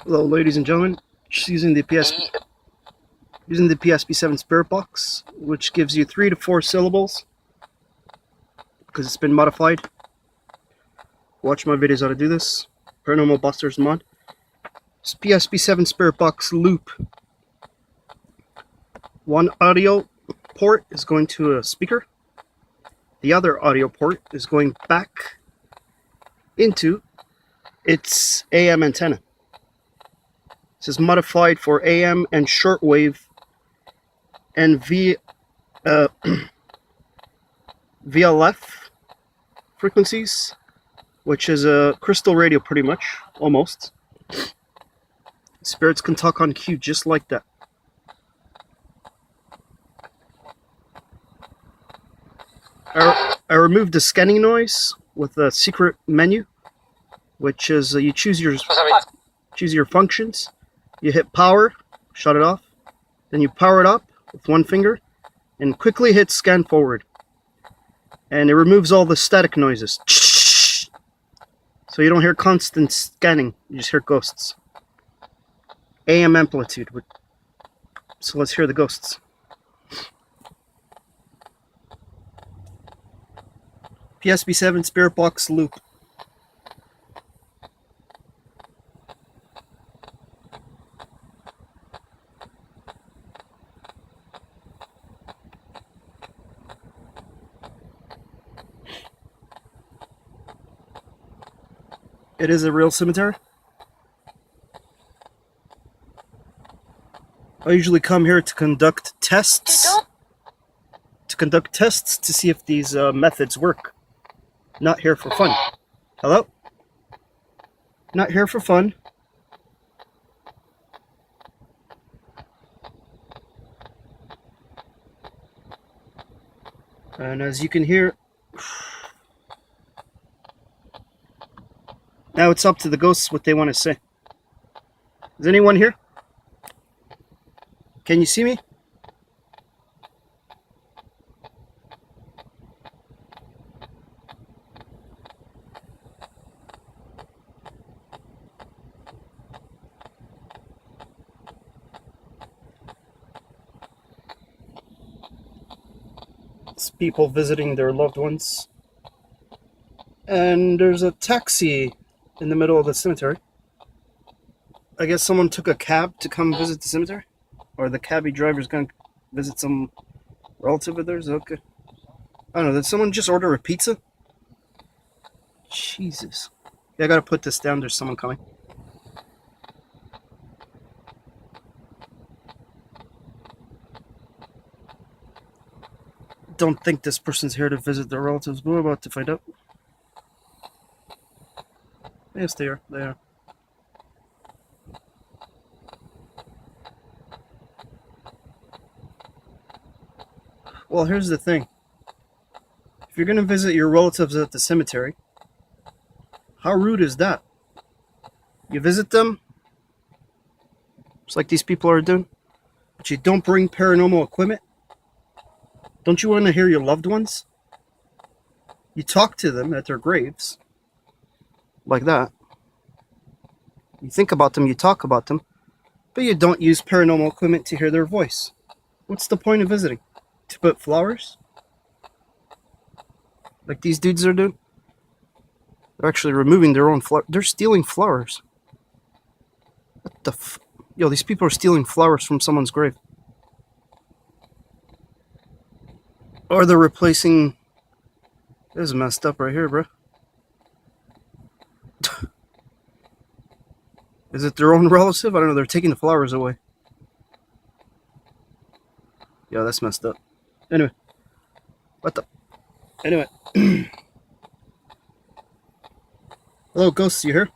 Hello, ladies and gentlemen. Just using the P-SB7 spirit box, which gives you 3 to 4 syllables because it's been modified. Watch my videos how to do this. Paranormal Busters mod. This P-SB7 spirit box loop. One audio port is going to a speaker. The other audio port is going back into its AM antenna. This is modified for AM and shortwave and VLF frequencies, which is a crystal radio pretty much, almost. Spirits can talk on cue just like that. I removed the scanning noise with a secret menu, which is you choose your functions. You hit power, shut it off, then you power it up with one finger and quickly hit scan forward, and it removes all the static noises, so you don't hear constant scanning, you just hear ghosts. AM amplitude, so let's hear the ghosts. P-SB7 spirit box loop. It is a real cemetery. I usually come here to conduct tests. To see if these methods work. Not here for fun. Hello? Not here for fun. And as you can hear, now it's up to the ghosts what they want to say. Is anyone here? Can you see me? It's people visiting their loved ones. And there's a taxi in the middle of the cemetery. I guess someone took a cab to come visit the cemetery, or the cabbie driver's gonna visit some relative of theirs. Okay, I don't know. Did someone just order a pizza? Jesus. Yeah, I gotta put this down. There's someone coming. Don't think this person's here to visit their relatives, but we're about to find out. Yes, they are. They are. Well, here's the thing. If you're going to visit your relatives at the cemetery, how rude is that? You visit them, just like these people are doing, but you don't bring paranormal equipment? Don't you want to hear your loved ones? You talk to them at their graves. Like that. You think about them, you talk about them, but you don't use paranormal equipment to hear their voice. What's the point of visiting? To put flowers? Like these dudes are doing? They're actually removing their own flowers. They're stealing flowers. What the Yo, these people are stealing flowers from someone's grave. Or they're replacing... This is messed up right here, bro. Is it their own relative? I don't know. They're taking the flowers away. Yeah, that's messed up. Anyway. What the... Anyway. Hello, ghosts. You here?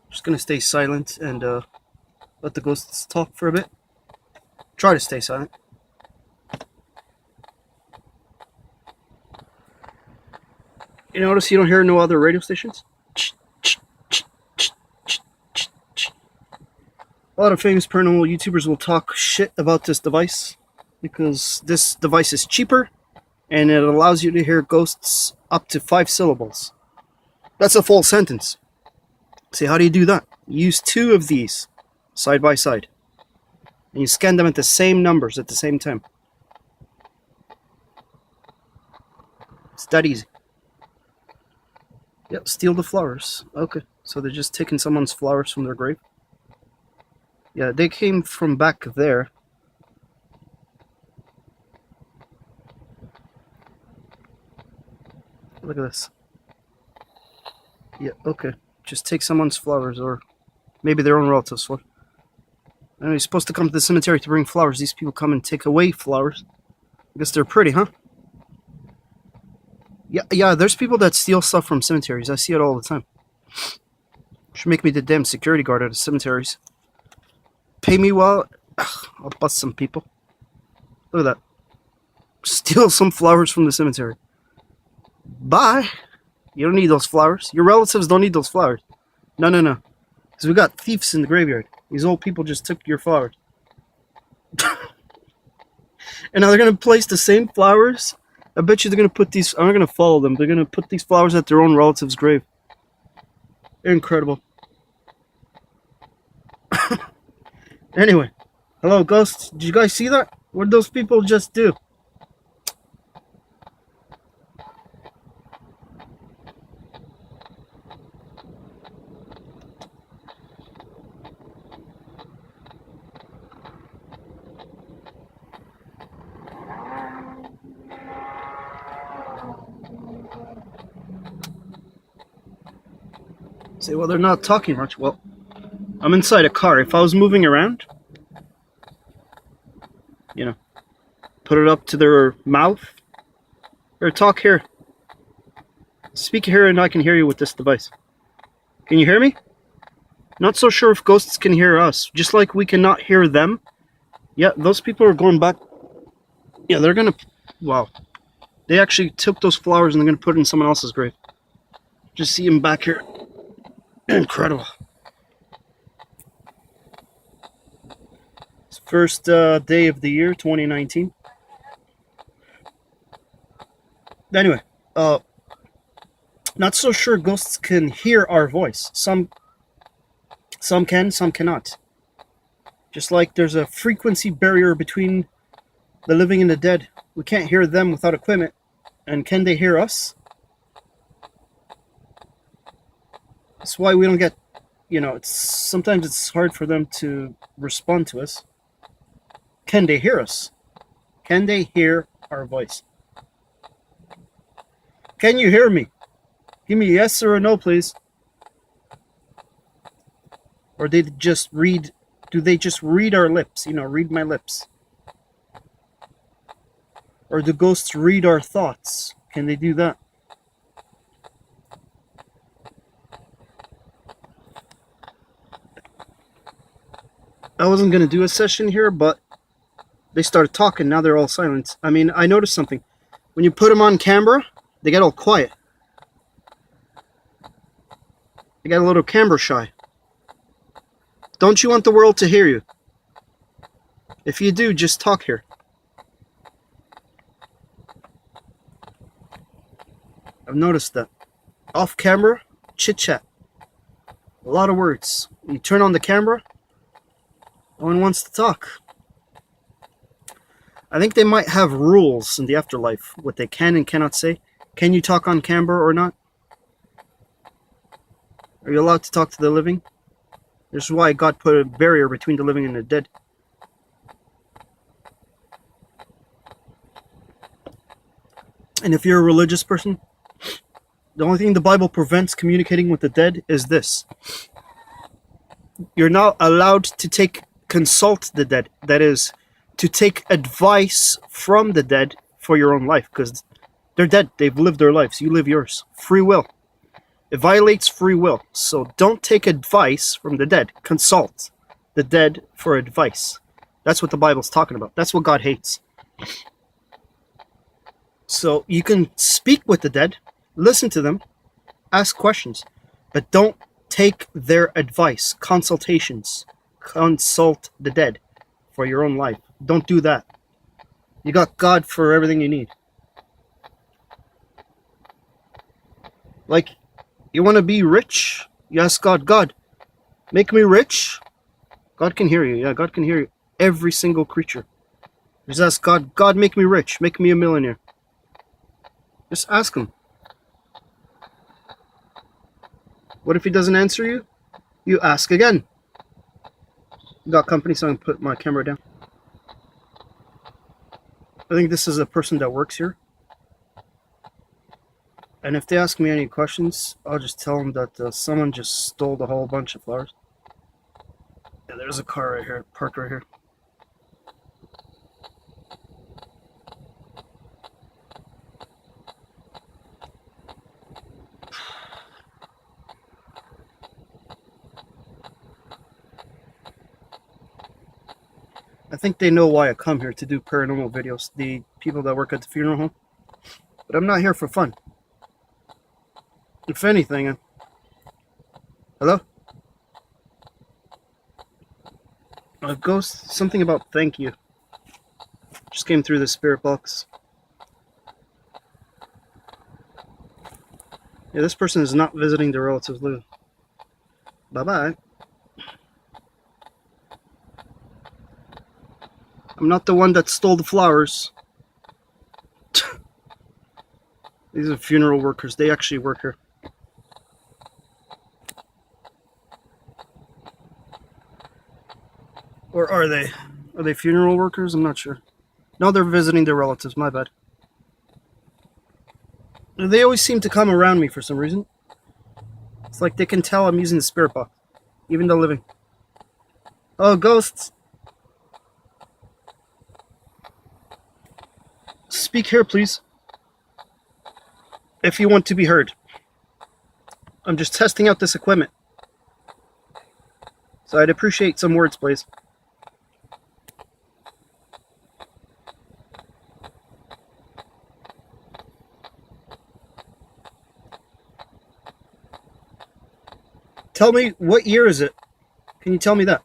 Just gonna stay silent and let the ghosts talk for a bit. Try to stay silent. You notice you don't hear no other radio stations? A lot of famous paranormal YouTubers will talk shit about this device because this device is cheaper and it allows you to hear ghosts up to 5 syllables. That's a full sentence. See, how do you do that? You use 2 of these side by side. And you scan them at the same numbers at the same time. It's that easy. Yep, steal the flowers. Okay, so they're just taking someone's flowers from their grave. Yeah, they came from back there. Look at this. Yeah, okay. Just take someone's flowers, or maybe their own relatives. What? And you're supposed to come to the cemetery to bring flowers. These people come and take away flowers. I guess they're pretty, huh? Yeah, there's people that steal stuff from cemeteries. I see it all the time. Should make me the damn security guard at the cemeteries. Pay me well. I'll bust some people. Look at that. Steal some flowers from the cemetery. Bye. You don't need those flowers. Your relatives don't need those flowers. No. Because we got thieves in the graveyard. These old people just took your flowers. And now they're going to place the same flowers. I bet you they're going to put these... I'm not going to follow them. They're going to put these flowers at their own relative's grave. They're incredible. Anyway. Hello, ghosts. Did you guys see that? What did those people just do? Say, well, they're not talking much. Well, I'm inside a car. If I was moving around, you know, put it up to their mouth, or talk here. Speak here and I can hear you with this device. Can you hear me? Not so sure if ghosts can hear us, just like we cannot hear them. Yeah, those people are going back. Yeah, they're gonna... Wow. They actually took those flowers and they're gonna put it in someone else's grave. Just see them back here. Incredible. It's first day of the year, 2019. Anyway, not so sure ghosts can hear our voice. Some can, some cannot. Just like there's a frequency barrier between the living and the dead. We can't hear them without equipment. And can they hear us? That's why we don't get, sometimes it's hard for them to respond to us. Can they hear us? Can they hear our voice? Can you hear me? Give me a yes or a no, please. Or do they just read our lips? Read my lips. Or do ghosts read our thoughts? Can they do that? I wasn't going to do a session here, but they started talking. Now they're all silent. I mean, I noticed something. When you put them on camera, they get all quiet. They get a little camera shy. Don't you want the world to hear you? If you do, just talk here. I've noticed that. Off camera, chit chat. A lot of words. When you turn on the camera, no one wants to talk. I think they might have rules in the afterlife, what they can and cannot say. Can you talk on camera or not? Are you allowed to talk to the living? This is why God put a barrier between the living and the dead. And if you're a religious person, the only thing the Bible prevents communicating with the dead is this. You're not allowed to consult the dead. That is, to take advice from the dead for your own life, because they're dead. They've lived their lives. You live yours. Free will. It violates free will. So don't take advice from the dead. Consult the dead for advice. That's what the Bible's talking about. That's what God hates. So you can speak with the dead, listen to them, ask questions, but don't take their advice. Consultations. Consult the dead for your own life. Don't do that. You got God for everything you need. Like, you want to be rich? You ask God, God, make me rich. God can hear you. Yeah, God can hear you. Every single creature. Just ask God, God, make me rich. Make me a millionaire. Just ask him. What if he doesn't answer you? You ask again. Got company, so I'm going to put my camera down. I think this is a person that works here. And if they ask me any questions, I'll just tell them that someone just stole the whole bunch of flowers. Yeah, there's a car right here, parked right here. I think they know why I come here, to do paranormal videos, the people that work at the funeral home. But I'm not here for fun. If anything, hello? A ghost, something about thank you. Just came through the spirit box. Yeah, this person is not visiting their relatives. Look. Bye-bye. I'm not the one that stole the flowers. These are funeral workers. They actually work here. Or are they? Are they funeral workers? I'm not sure. No, they're visiting their relatives. My bad. They always seem to come around me for some reason. It's like they can tell I'm using the spirit box, even though living. Oh, ghosts. Speak here, please. If you want to be heard. I'm just testing out this equipment. So I'd appreciate some words, please. Tell me, what year is it? Can you tell me that?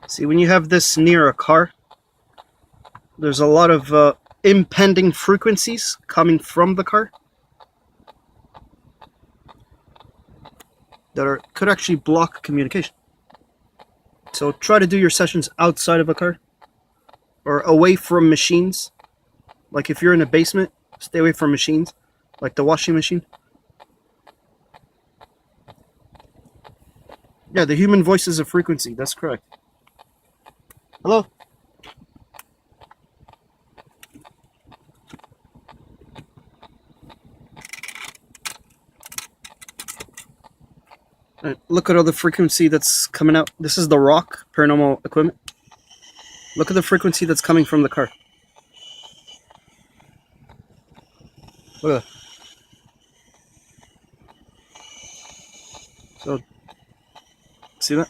See, when you have this near a car, there's a lot of impending frequencies coming from the car that could actually block communication. So try to do your sessions outside of a car or away from machines. Like if you're in a basement, stay away from machines, like the washing machine. Yeah, the human voice is a frequency. That's correct. Hello? Look at all the frequency that's coming out. This is the Rock Paranormal Equipment. Look at the frequency that's coming from the car. Look at that. So, see that?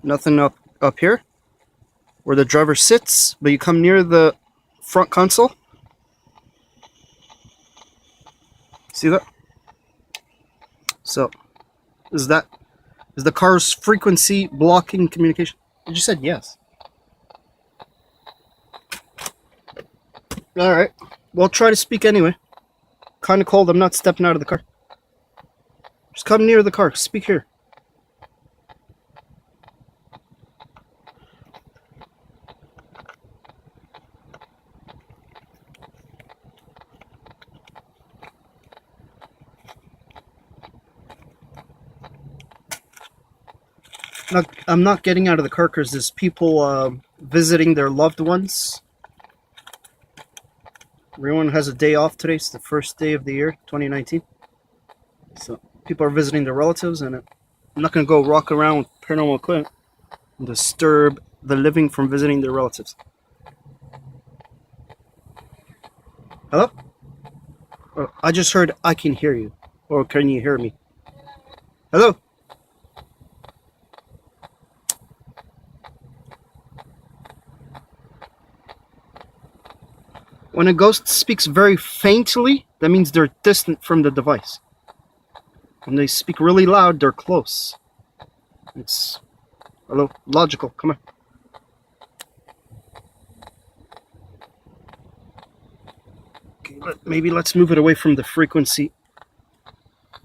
Nothing up here where the driver sits, but you come near the front console. See that? So, is the car's frequency blocking communication? You just said yes. Alright. Well, try to speak anyway. Kind of cold. I'm not stepping out of the car. Just come near the car. Speak here. I'm not getting out of the car because there's people visiting their loved ones. Everyone has a day off today. It's the first day of the year, 2019. So people are visiting their relatives, and I'm not going to go rock around with paranormal equipment and disturb the living from visiting their relatives. Hello? Oh, I just heard I can hear you. Or can you hear me? Hello? When a ghost speaks very faintly, that means they're distant from the device. When they speak really loud, they're close. It's logical. Come on. Okay, maybe let's move it away from the frequency,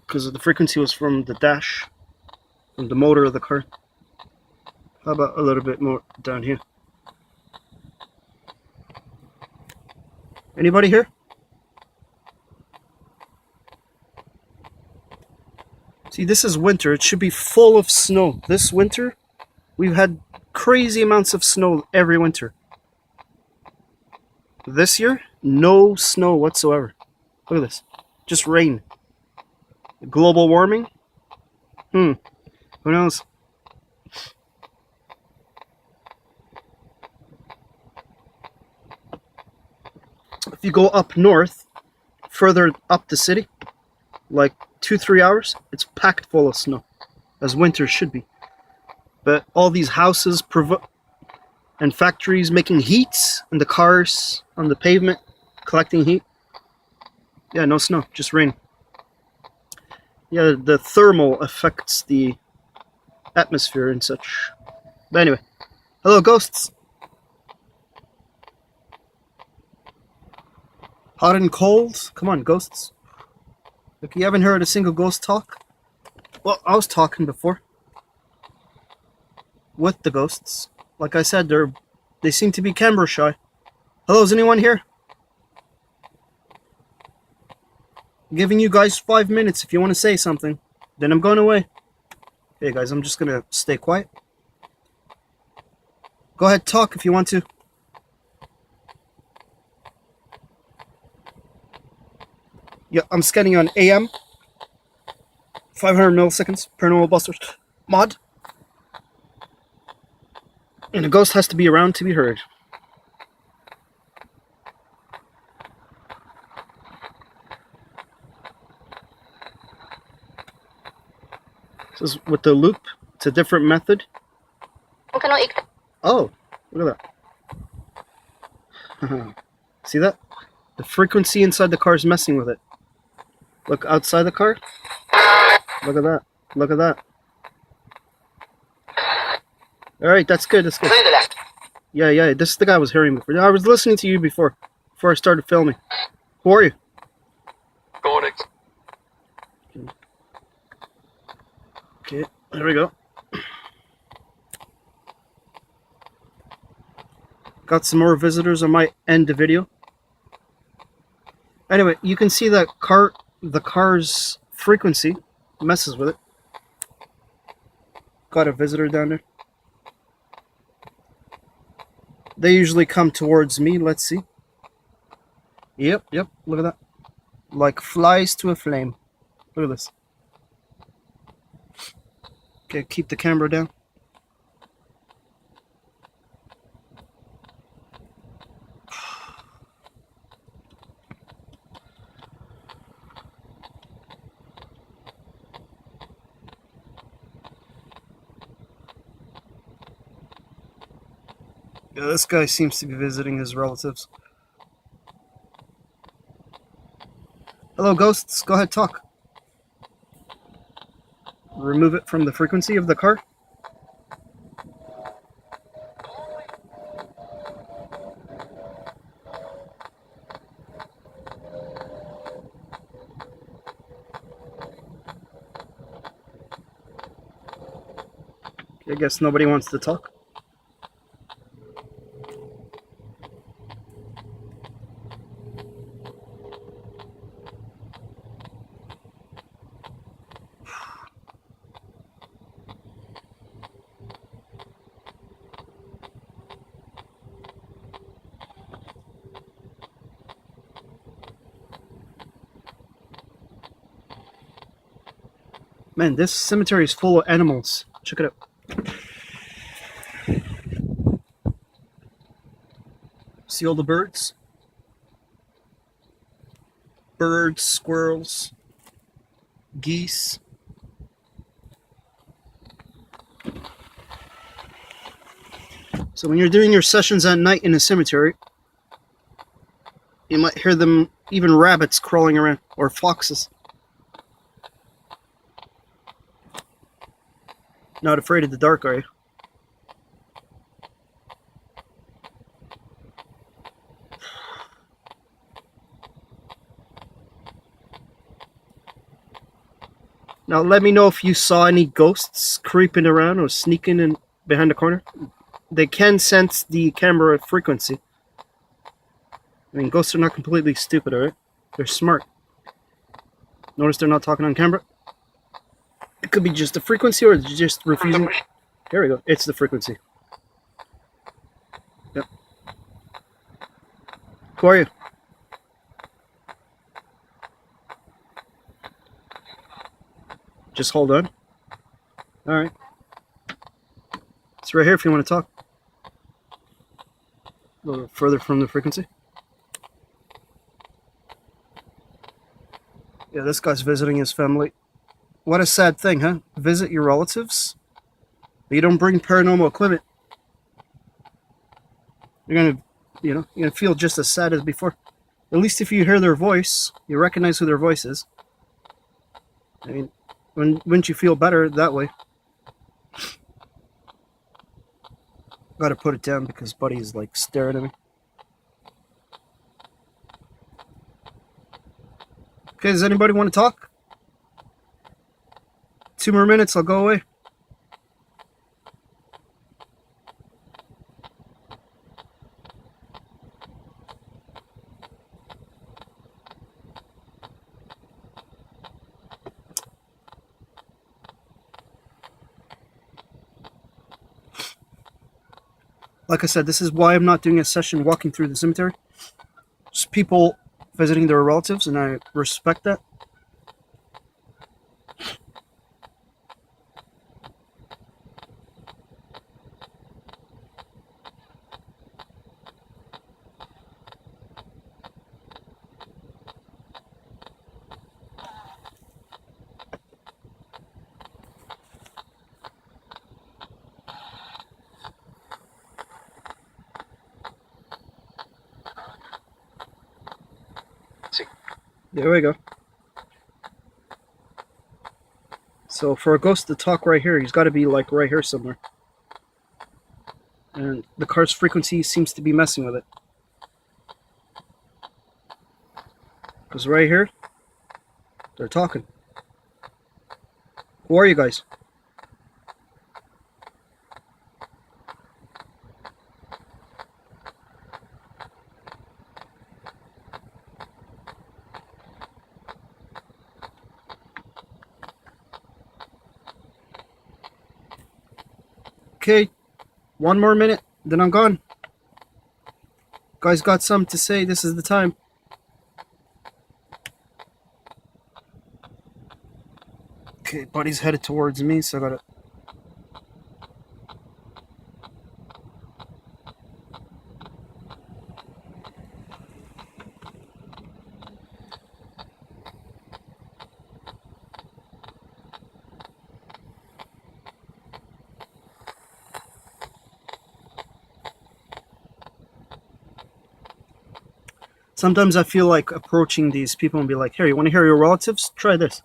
because the frequency was from the dash, from the motor of the car. How about a little bit more down here? Anybody here? See, this is winter. It should be full of snow. This winter, we've had crazy amounts of snow every winter. This year, no snow whatsoever. Look at this. Just rain. Global warming? Who knows? If you go up north, further up the city, like 2-3 hours, it's packed full of snow, as winter should be. But all these houses and factories making heat, and the cars on the pavement collecting heat. Yeah, no snow, just rain. Yeah, the thermal affects the atmosphere and such. But anyway, hello ghosts. Hot and cold? Come on, ghosts. Look, you haven't heard a single ghost talk? Well, I was talking before with the ghosts. Like I said, they seem to be camera shy. Hello, is anyone here? I'm giving you guys 5 minutes if you want to say something. Then I'm going away. Hey guys, I'm just gonna stay quiet. Go ahead, talk if you want to. Yeah, I'm scanning on AM. 500 milliseconds. Paranormal Busters. Mod. And a ghost has to be around to be heard. This is with the loop. It's a different method. Oh, look at that. See that? The frequency inside the car is messing with it. Look outside the car. Look at that. Look at that. Alright, that's good. That's good. Yeah. This is the guy I was hearing before. I was listening to you before I started filming. Who are you? Okay, there we go. Got some more visitors. I might end the video. Anyway, you can see that the car's frequency messes with it. Got a visitor down there. They usually come towards me. Let's see. Yep. Look at that. Like flies to a flame. Look at this. Okay, keep the camera down. Yeah, this guy seems to be visiting his relatives. Hello, ghosts. Go ahead, talk. Remove it from the frequency of the car. I guess nobody wants to talk. Man, this cemetery is full of animals. Check it out. See all the birds? Birds, squirrels, geese. So when you're doing your sessions at night in a cemetery, You might hear them, even rabbits crawling around, or foxes. Not afraid of the dark, are you? Now let me know if you saw any ghosts creeping around or sneaking in behind the corner. They can sense the camera frequency. I mean, ghosts are not completely stupid, alright? They're smart. Notice they're not talking on camera. It could be just the frequency or just refusing. Here we go. It's the frequency. Yep. Who are you? Just hold on. Alright. It's right here if you want to talk. A little further from the frequency. Yeah, this guy's visiting his family. What a sad thing, huh? Visit your relatives, but you don't bring paranormal equipment. You're gonna feel just as sad as before. At least if you hear their voice, you recognize who their voice is. I mean, wouldn't you feel better that way? Gotta put it down because Buddy's like staring at me. Okay, does anybody want to talk? 2 more minutes, I'll go away. Like I said, this is why I'm not doing a session walking through the cemetery. Just people visiting their relatives, and I respect that. There we go. So for a ghost to talk right here, he's got to be like right here somewhere. And the car's frequency seems to be messing with it. Because right here, they're talking. Who are you guys? Okay, 1 more minute, then I'm gone. Guys got something to say, this is the time. Okay, Buddy's headed towards me, so I gotta... Sometimes I feel like approaching these people and be like, here, you want to hear your relatives? Try this.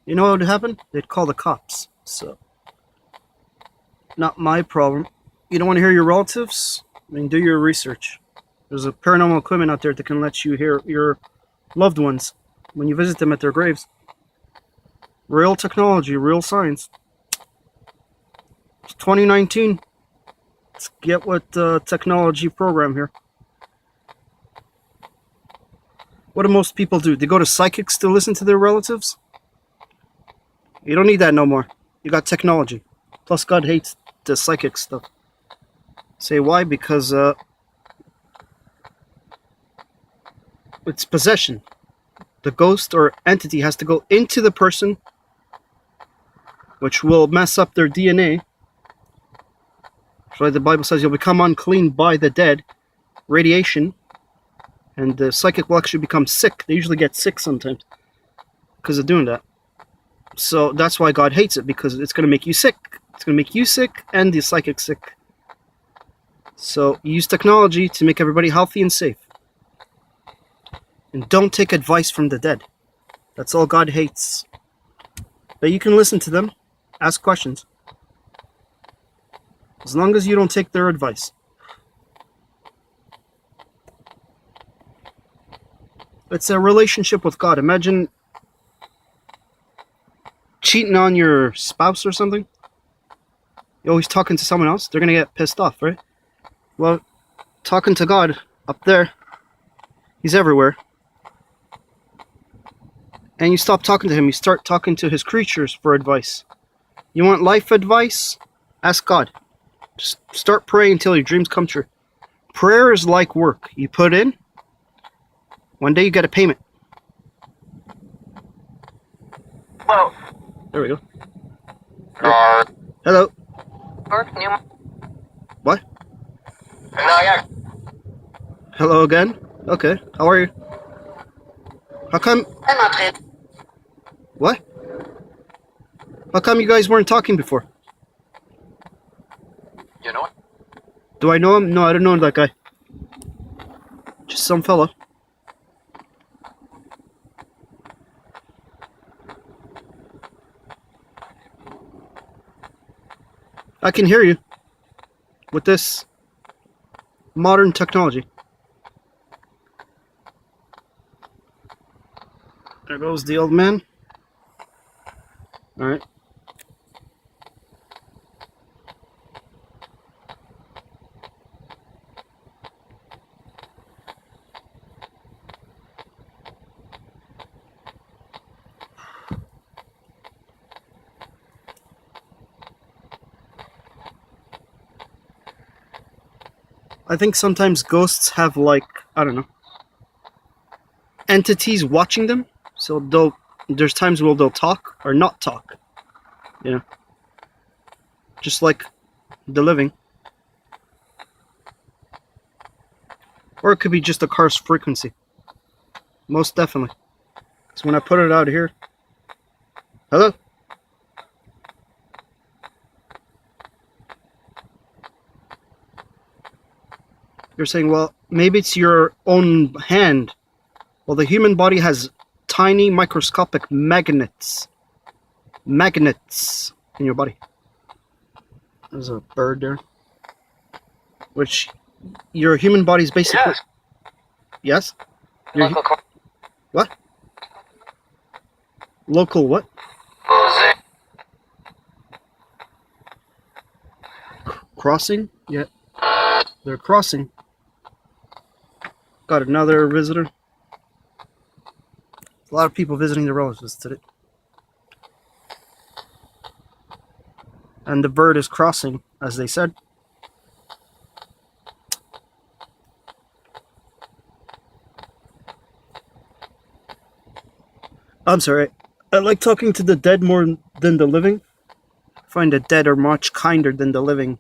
You know what would happen? They'd call the cops. So, not my problem. You don't want to hear your relatives? I mean, do your research. There's a paranormal equipment out there that can let you hear your loved ones when you visit them at their graves. Real technology, real science. It's 2019. Let's get with the technology program here. What do most people do? They go to psychics to listen to their relatives? You don't need that no more. You got technology. Plus, God hates the psychic stuff. Say why? Because it's possession. The ghost or entity has to go into the person, which will mess up their DNA. That's why the Bible says you'll become unclean by the dead. Radiation. And the psychic will actually become sick. They usually get sick sometimes because of doing that. So that's why God hates it, because it's going to make you sick. It's going to make you sick and the psychic sick. So use technology to make everybody healthy and safe. And don't take advice from the dead. That's all God hates. But you can listen to them, ask questions. As long as you don't take their advice. It's a relationship with God. Imagine cheating on your spouse or something. You're always talking to someone else. They're going to get pissed off, right? Well, talking to God up there, He's everywhere. And you stop talking to Him. You start talking to His creatures for advice. You want life advice? Ask God. Just start praying until your dreams come true. Prayer is like work. You put in, one day you get a payment. Well, there we go. Hello. What? Hello again? Okay. How are you? How come? What? How come you guys weren't talking before? You know? Do I know him? No, I don't know that guy. Just some fella. I can hear you with this modern technology. There goes the old man. Alright. I think sometimes ghosts have, like, I don't know, entities watching them. So there's times where they'll talk or not talk. You know? Just like the living. Or it could be just a car's frequency. Most definitely. Because when I put it out here... Hello? You're saying, well, maybe it's your own hand. Well, the human body has tiny microscopic magnets. Magnets in your body. There's a bird there. Which your human body is basically... Yes? Yes? What? Local what? Crossing? Yeah. They're crossing. Got another visitor. A lot of people visiting their relatives today. And the bird is crossing, as they said. I'm sorry. I like talking to the dead more than the living. I find the dead are much kinder than the living.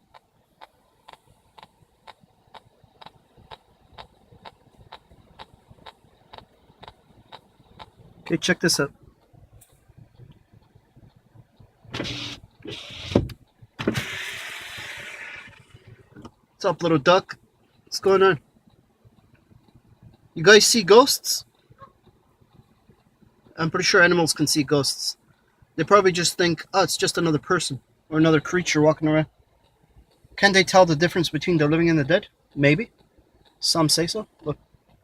Okay, check this out. What's up, little duck? What's going on? You guys see ghosts? I'm pretty sure animals can see ghosts. They probably just think, oh, it's just another person or another creature walking around. Can they tell the difference between the living and the dead? Maybe. Some say so. Look,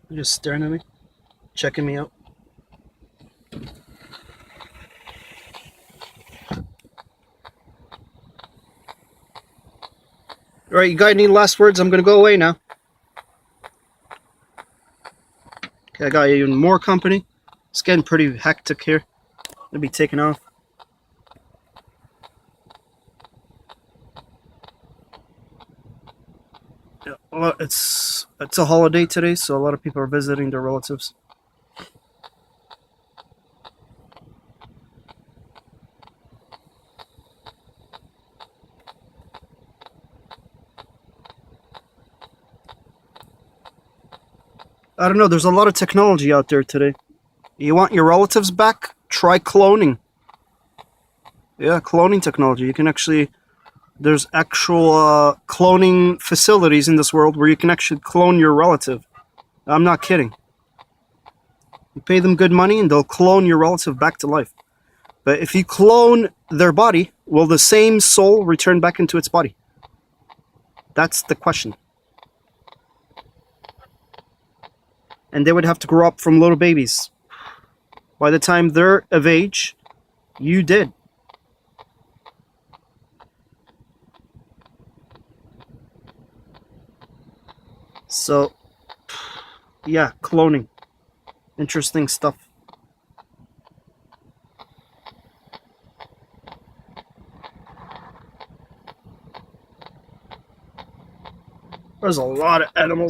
they're just staring at me, checking me out. Alright, you got any last words? I'm gonna go away now. Okay, I got even more company. It's getting pretty hectic here. I'll be taking off. Yeah, well, it's a holiday today, so a lot of people are visiting their relatives. I don't know, there's a lot of technology out there today. You want your relatives back? Try cloning. Yeah, cloning technology. You can actually... There's actual cloning facilities in this world where you can actually clone your relative. I'm not kidding. You pay them good money and they'll clone your relative back to life. But if you clone their body, will the same soul return back into its body? That's the question. And they would have to grow up from little babies. By the time they're of age, you did. So, yeah, cloning. Interesting stuff. There's a lot of animals.